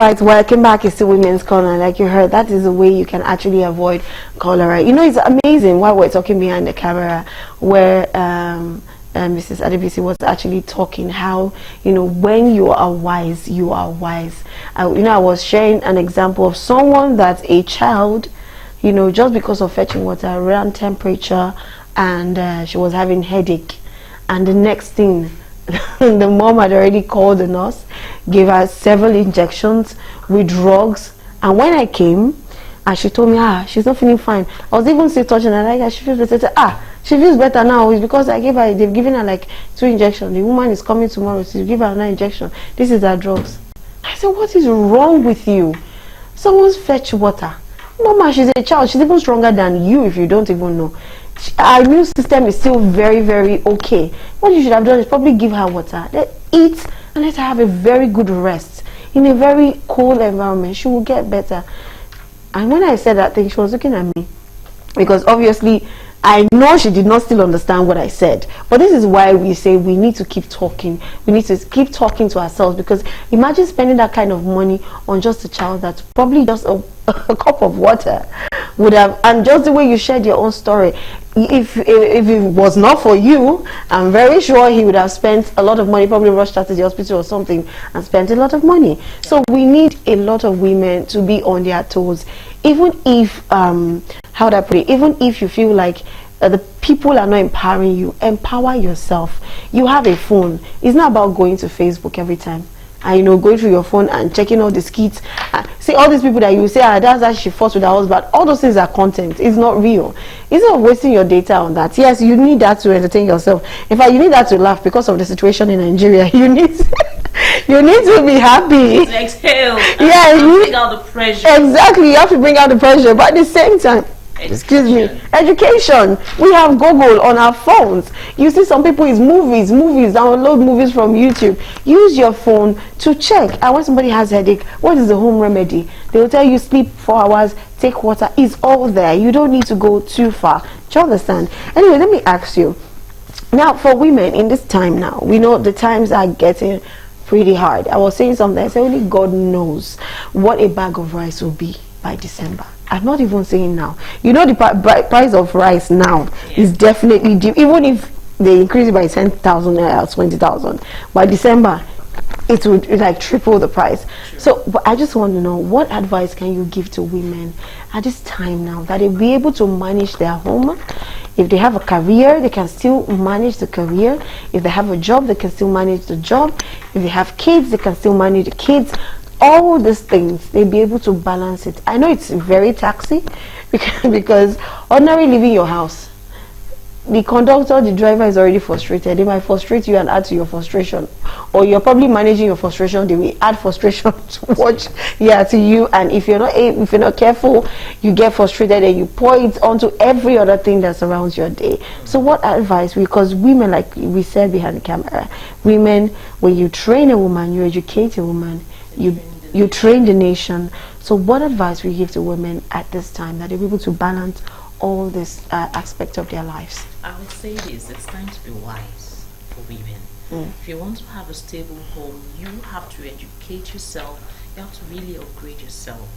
Right, welcome back. It's the Women's Corner. Like you heard, that is the way you can actually avoid cholera. You know, it's amazing while we're talking behind the camera, where Mrs. Adebisi was actually talking how, you know, when you are wise, you are wise. You know, I was sharing an example of someone that's a child, you know, just because of fetching water, ran temperature, and she was having headache, and the next thing, the mom had already called the nurse, gave her several injections with drugs, and when I came and she told me, she's not feeling fine, I was even still touching her like, she feels better. She feels better now. It's because they've given her like 2 injections. The woman is coming tomorrow to give her another injection. This is her drugs. I said, what is wrong with you? Someone's fetch water. Mama, she's a child. She's even stronger than you if you don't even know. Our immune system is still very, very okay. What you should have done is probably give her water, let eat, and let her have a very good rest in a very cold environment. She will get better. And when I said that thing, she was looking at me, because obviously I know she did not still understand what I said. But this is why we say we need to keep talking. We need to keep talking to ourselves, because imagine spending that kind of money on just a child that's probably just a cup of water would have. And just the way you shared your own story, if it was not for you, I'm very sure he would have spent a lot of money, probably rushed out to the hospital or something and spent a lot of money. So we need a lot of women to be on their toes, even if how would I put it, even if you feel like the people are not empowering you. Empower yourself. You have a phone. It's not about going to Facebook every time and, you know, going through your phone and checking all the skits. See, all these people that you say, that's how she fought with her husband, all those things are content. It's not real. Instead of wasting your data on that, yes, you need that to entertain yourself. In fact, you need that to laugh because of the situation in Nigeria. You need you need to be happy. Exhale. Yeah, you bring out the pressure. Exactly, you have to bring out the pressure, but at the same time, excuse me, education. We have Google on our phones. You see some people is movies, download movies from YouTube. Use your phone to check. And when somebody has headache, what is the home remedy? They will tell you sleep 4 hours, take water. It's all there. You don't need to go too far. Do you understand? Anyway, let me ask you. Now, for women in this time now, we know the times are getting pretty hard. I was saying something, I said only God knows what a bag of rice will be by December. I'm not even saying now. You know, the price of rice now is definitely deep. Even if they increase it by 10,000 or 20,000, by December it would like triple the price. So, but I just want to know, what advice can you give to women at this time now that they'll be able to manage their home? If they have a career, they can still manage the career. If they have a job, they can still manage the job. If they have kids, they can still manage the kids. All these things, they'll be able to balance it. I know it's very taxing because ordinarily leaving your house, the conductor, the driver is already frustrated. They might frustrate you and add to your frustration, or you're probably managing your frustration. They will add frustration to you. And if you're not careful, you get frustrated and you pour it onto every other thing that surrounds your day. So what advice? Because women, like we said behind the camera, women, when you train a woman, you educate a woman, you train the nation. So what advice we give to women at this time that they're able to balance all this aspect of their lives? I would say this: it's time to be wise for women. If you want to have a stable home, you have to educate yourself. You have to really upgrade yourself.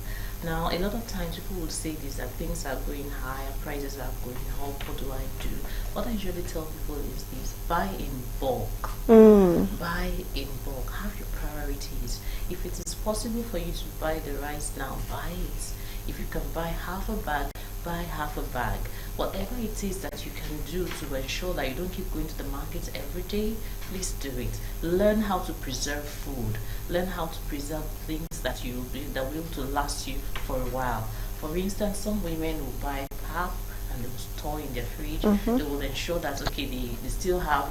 Now, a lot of times people will say this, that things are going higher, prices are going up. What do I do? What I usually tell people is this: buy in bulk. Buy in bulk. Have your priorities. If it is possible for you to buy the rice now, buy it. If you can buy half a bag, buy half a bag. Whatever it is that you can do to ensure that you don't keep going to the market every day, please do it. Learn how to preserve food. Learn how to preserve things that will be able to last you for a while. For instance, some women will buy pap and they will store in their fridge. They will ensure that they still have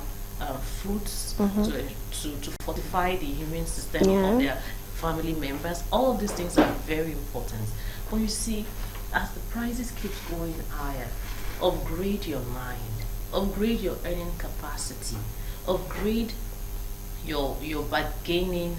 fruits to fortify the immune system of their family members. All of these things are very important. But you see, as the prices keep going higher, upgrade your mind, upgrade your earning capacity, upgrade your bargaining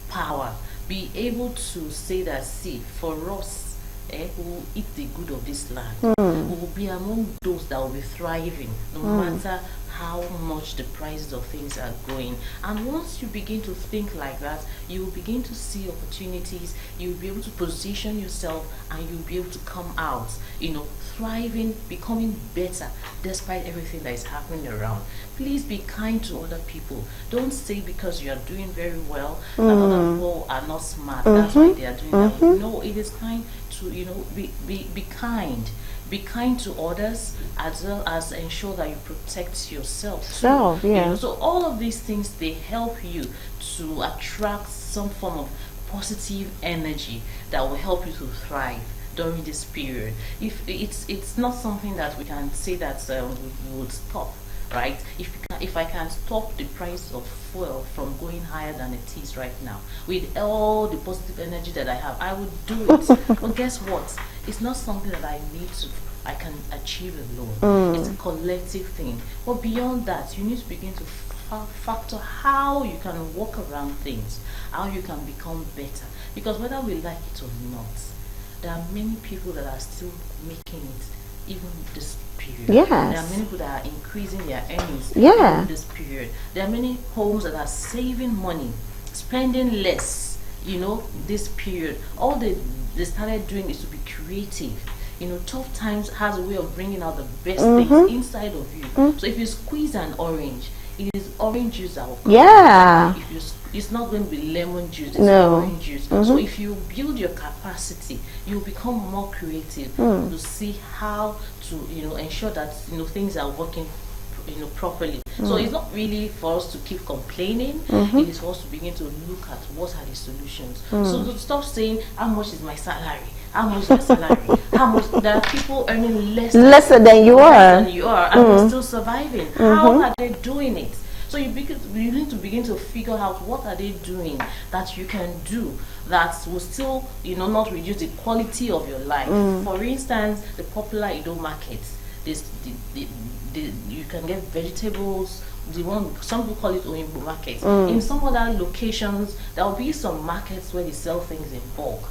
power. Be able to say that, see, for us, who will eat the good of this land, who will be among those that will be thriving, no matter how much the prices of things are going. And once you begin to think like that, you will begin to see opportunities, you'll be able to position yourself, and you'll be able to come out, thriving, becoming better despite everything that is happening around. Please be kind to other people. Don't say because you are doing very well that other people are not smart. That's why they are doing that. No, it is kind to, be kind. Be kind to others, as well as ensure that you protect yourself too. So all of these things, they help you to attract some form of positive energy that will help you to thrive during this period. If it's not something that we can say that we would stop, right? If I can stop the price of fuel from going higher than it is right now, with all the positive energy that I have, I would do it. But guess what? It's not something that I can achieve alone. It's a collective thing. But beyond that, you need to begin to factor how you can work around things, how you can become better. Because whether we like it or not, there are many people that are still making it even this period. There are many people that are increasing their earnings in this period. There are many homes that are saving money, spending less, this period. All they started doing is to be creative. Tough times has a way of bringing out the best things inside of you. So if you squeeze an orange, it is orange juice that will come out. It's not going to be lemon juice, it's orange juice. So if you build your capacity, you'll become more creative to see how to ensure that things are working properly. So it's not really for us to keep complaining. It is for us to begin to look at what are the solutions. So to stop saying how much is my salary, how much is my salary, how much. There are people earning lesser than you are, and they're still surviving. How are they doing it? So you need to begin to figure out what are they doing that you can do that will still not reduce the quality of your life. For instance, the popular Ido market, you can get vegetables. Some people call it Oyinbo market. In some other locations, there will be some markets where they sell things in bulk.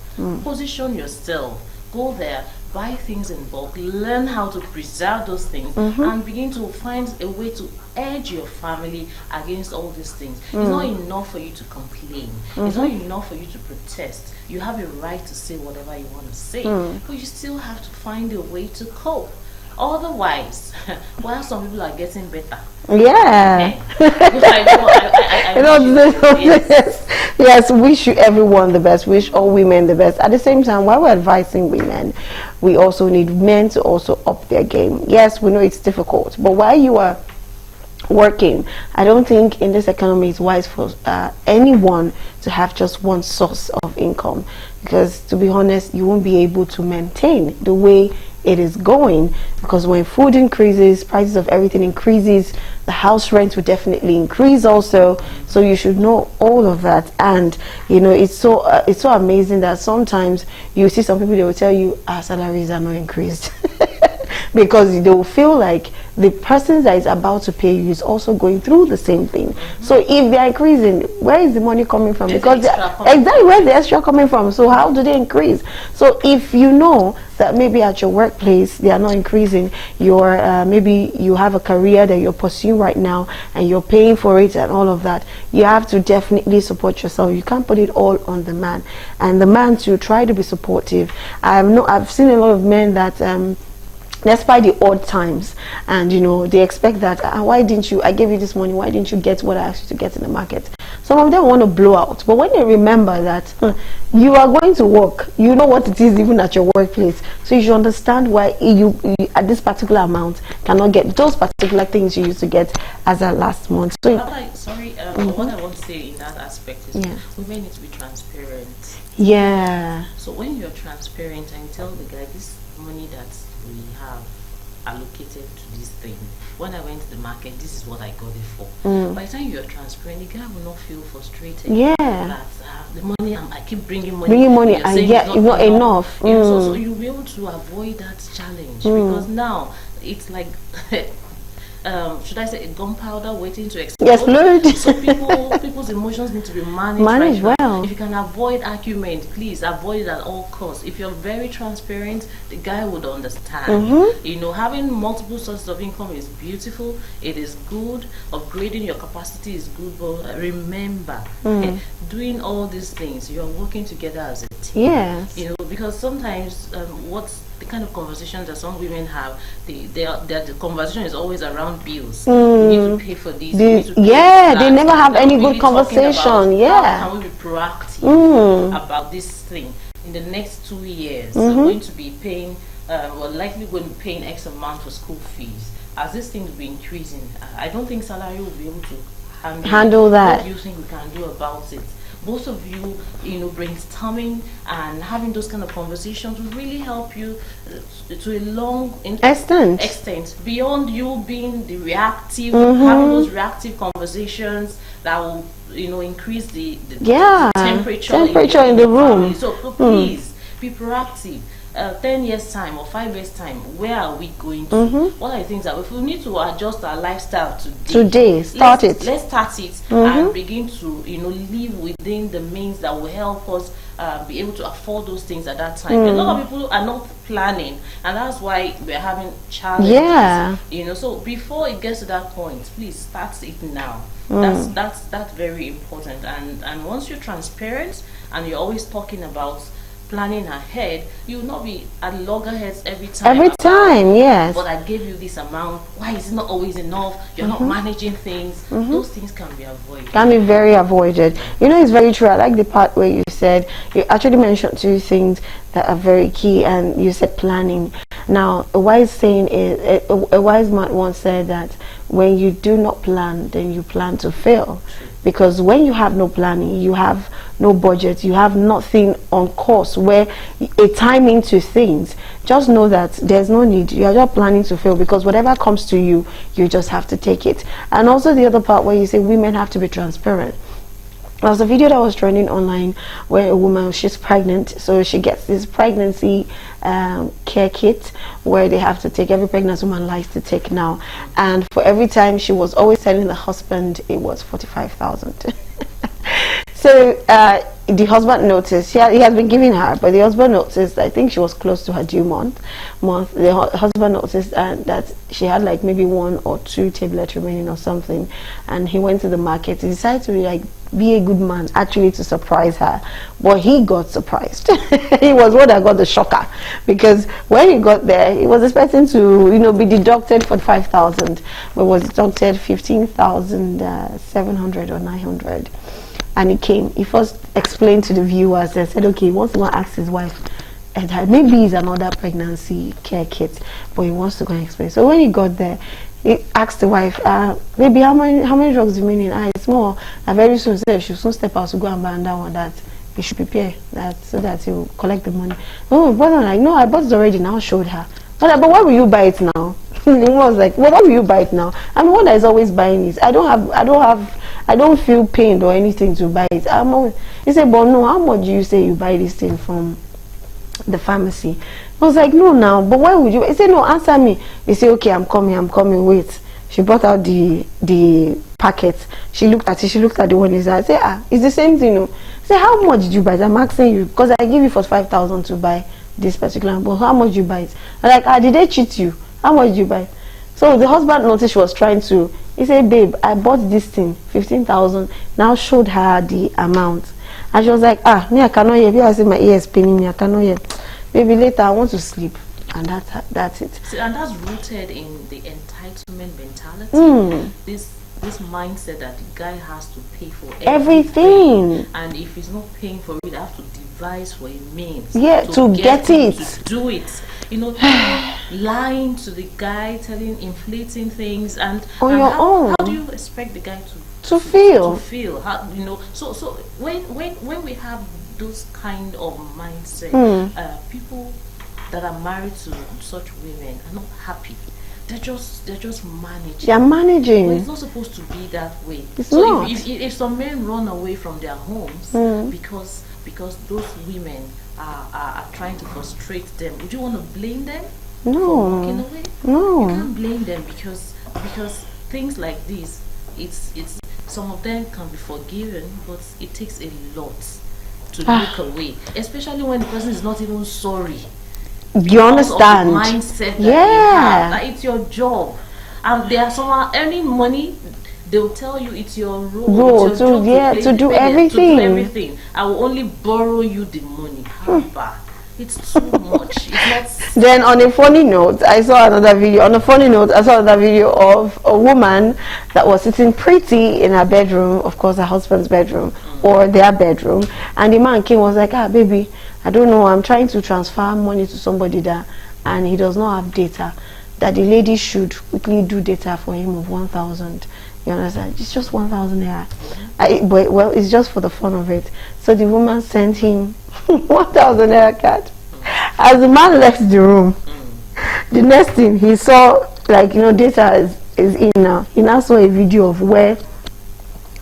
Position yourself, go there, buy things in bulk, learn how to preserve those things, and begin to find a way to edge your family against all these things. It's not enough for you to complain. It's not enough for you to protest. You have a right to say whatever you want to say, but you still have to find a way to cope. Otherwise, while some people are getting better, yes, wish you everyone the best, wish all women the best. At the same time, while we're advising women, we also need men to also up their game. Yes, we know it's difficult, but while you are working, I don't think in this economy it's wise for anyone to have just one source of income, because to be honest, you won't be able to maintain the way it is going, because when food increases, prices of everything increases, the house rent will definitely increase also. So you should know all of that. And it's so amazing that sometimes you see some people, they will tell you our salaries are not increased because they will feel like the person that is about to pay you is also going through the same thing. So if they are increasing, where is the money coming from? Because exactly where the extra coming from. So how do they increase? So if you know that maybe at your workplace they are not increasing, your maybe you have a career that you're pursuing right now and you're paying for it and all of that, you have to definitely support yourself. You can't put it all on the man, and the man to try to be supportive. I've seen a lot of men that despite the odd times, and they expect that why didn't you, I gave you this money, why didn't you get what I asked you to get in the market? Some of them want to blow out, but when they remember that you are going to work, you know what it is even at your workplace, so you should understand why you at this particular amount cannot get those particular things you used to get as a last month. So what I want to say in that aspect is women need to be transparent. So when you're transparent and you tell the guy, this money that we have allocated to this thing, when I went to the market, this is what I got it for. By the time you're transparent, the guy will not feel frustrated that the money I keep bringing money and yet it's not enough. So you'll be able to avoid that challenge, because now it's like should I say, a gunpowder waiting to explode. Yes, Lord. So people's emotions need to be managed. Managed right now. well. If you can avoid argument, please avoid it at all costs. If you're very transparent, the guy would understand. You know, having multiple sources of income is beautiful. It is good. Upgrading your capacity is good. But remember, doing all these things, you're working together as a team. Yes. You know, because sometimes what's the kind of conversations that some women have, the conversation is always around bills. You need to pay for this. They never have any good conversation. How can we be proactive about this thing? In the next 2 years, we're going to be paying, we're likely going to be paying X amount for school fees. As this thing will be increasing, I don't think salary will be able to handle that. What do you think we can do about it? Both of you, you know, brainstorming and having those kind of conversations will really help you to a long extent beyond you being the reactive, having those reactive conversations that will, you know, increase the temperature in the room. So please be proactive. 10 years time or 5 years time, where are we going to? What are the things that if we need to adjust our lifestyle today, let's start it and begin to, you know, live within the means that will help us be able to afford those things at that time. A lot of people are not planning, and that's why we're having challenges. You know, so before it gets to that point, please start it now. That's very important. And once you're transparent and you're always talking about planning ahead, you will not be at loggerheads every time. Yes. But I gave you this amount. Why is it not always enough? You're not managing things. Those things can be avoided. Can be very avoided. You know, it's very true. I like the part where you said, you actually mentioned 2 things that are very key, and you said planning. Now, a wise saying is, a wise man once said that when you do not plan, then you plan to fail. Because when you have no planning, you have no budget, you have nothing on course, where a timing to things, just know that there's no need. You are just planning to fail, because whatever comes to you, you just have to take it. And also the other part where you say women have to be transparent. There was a video that was trending online where a woman, she's pregnant, so she gets this pregnancy care kit where they have to take, every pregnant woman likes to take now, and for every time she was always telling the husband it was 45,000. So the husband noticed, he has been giving her, but the husband noticed, I think she was close to her due month. The husband noticed that she had like maybe 1 or 2 tablets remaining or something, and he went to the market. He decided to be a good man, actually, to surprise her. But he got surprised. He was one that got the shocker, because when he got there, he was expecting to, you know, be deducted for 5,000, but was deducted 15,700 or 900. And he came. He first explained to the viewers and said, okay, he wants to go and ask his wife, and maybe it's another pregnancy care kit, but he wants to go and explain. So when he got there, he asked the wife, baby, how many drugs do you mean? It's more. Very soon, she'll soon step out to go and buy that one, that he should prepare that so that he will collect the money. Oh, but I'm like, no, I bought it already. Now showed her. But why will you buy it now? He was like, well, why will you buy it now? I'm the one that is always buying it. I don't feel pained or anything to buy it. He said, but no, how much do you say you buy this thing from the pharmacy? I was like, no, now, but why would you? He said, no, answer me. He said, okay, I'm coming, wait. She brought out the packet. She looked at it, the one inside. I said, it's the same thing. I said, how much did you buy it? I'm asking you, because I give you for 5,000 to buy this particular one, but how much did you buy it? I'm like, did they cheat you? How much did you buy? So the husband noticed she was trying to, he said, babe, I bought this thing, 15,000, now showed her the amount. And she was like, me, I cannot hear. People are saying my ears pinning me, I cannot hear. Baby, later, I want to sleep. And that's it. See, and that's rooted in the entitlement mentality. This mindset that the guy has to pay for everything. And if he's not paying for it, they have to devise for a means. Yeah, to get it. To do it. You know, lying to the guy, inflating things, and on your own. How do you expect the guy to feel? How, you know, so when we have those kind of mindset, people that are married to such women are not happy. They're just managing. They're managing. Well, it's not supposed to be that way. It's not. If some men run away from their homes because those women are trying to frustrate them, would you want to blame them no. for walking away? No. You can't blame them, because because things like this, it's some of them can be forgiven, but it takes a lot to look away, especially when the person is not even sorry. You understand? Of the mindset that yeah. you have. Like, it's your job, and there are someone earning money. They'll tell you it's your role it's your job to do everything. To do everything. I will only borrow you the money. Haba. It's too much. It's not. Then on a funny note, I saw another video. On a funny note, I saw another video of a woman that was sitting pretty in her bedroom, of course her husband's bedroom or their bedroom, and the man came, was like, baby, I don't know, I'm trying to transfer money to somebody there and he does not have data, that the lady should quickly do data for him of 1,000. You understand? It's just 1,000 naira. But well, it's just for the fun of it. So the woman sent him 1,000 naira card. As the man left the room, the next thing he saw, like, data is in now. He now saw a video of where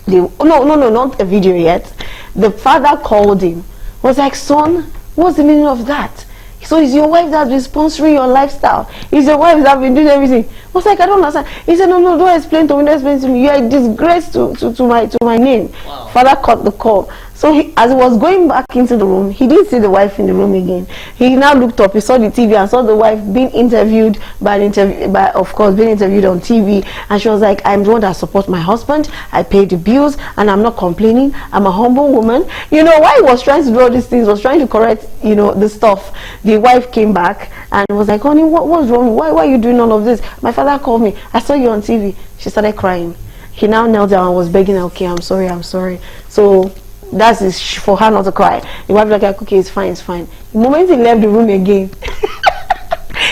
no, not a video yet. The father called him. Was like, son, what's the meaning of that? So it's your wife that's been sponsoring your lifestyle. It's your wife that's been doing everything. I was like, I don't understand. He said, no, don't explain to me. Don't explain to me. You are a disgrace to my name. Wow. Father cut the call. So as he was going back into the room, he didn't see the wife in the room again. He now looked up. He saw the TV and saw the wife being interviewed of course, being interviewed on TV. And she was like, I'm the one that supports my husband. I pay the bills, and I'm not complaining. I'm a humble woman. Why he was trying to do all these things, was trying to correct, the stuff. The wife came back and was like, honey, what's wrong? Why are you doing all of this? My father called me. I saw you on TV. She started crying. He now knelt down and was begging her, okay, I'm sorry. So that's for her not to cry. The wife was like, okay, it's fine. The moment he left the room again,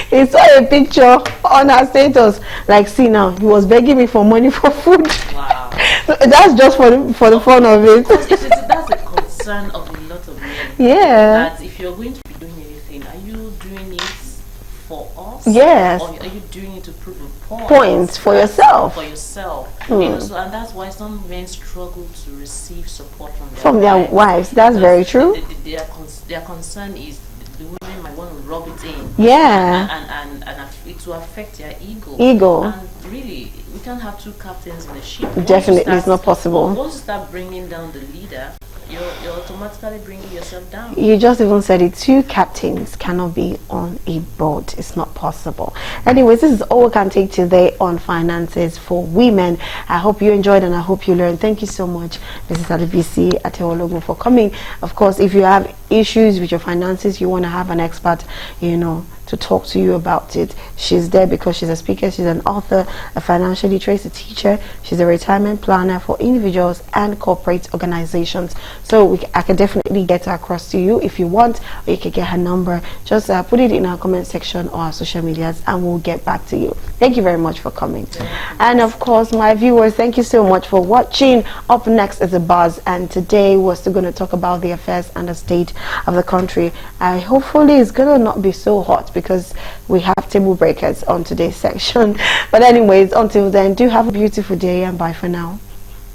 he saw a picture on her status. Like, see now, he was begging me for money for food. Wow. So that's just for the fun of it. That's a concern of a lot of men. Yeah. That if you're going to be doing anything, are you doing it for us? Yes. Or are you doing it to prove a point? Points for yourself. For yourself. So, and that's why some men struggle to receive support from their wives. That's very true. Their concern is the women might want to rub it in. Yeah. And it will affect their ego. And really, we can't have two captains in a ship. Definitely, it's not possible. Once you start bringing down the leader, you're automatically bringing yourself down. You just even said it. Two captains cannot be on a boat. It's not possible. Anyways, this is all we can take today on finances for women. I hope you enjoyed and I hope you learned. Thank you so much, Mrs. Adebisi Ateologun, for coming. Of course, if you have issues with your finances, you want to have an expert, to talk to you about it, she's there because she's a speaker, she's an author, a financial literacy teacher, she's a retirement planner for individuals and corporate organizations. So I can definitely get her across to you if you want, or you can get her number. Just put it in our comment section or our social medias and we'll get back to you. Thank you very much for coming. And of course, my viewers, thank you so much for watching. Up next is The Buzz, and today we're still going to talk about the affairs and the state of the country. Hopefully it's going to not be so hot because we have table breakers on today's section. But anyways, until then, do have a beautiful day and bye for now.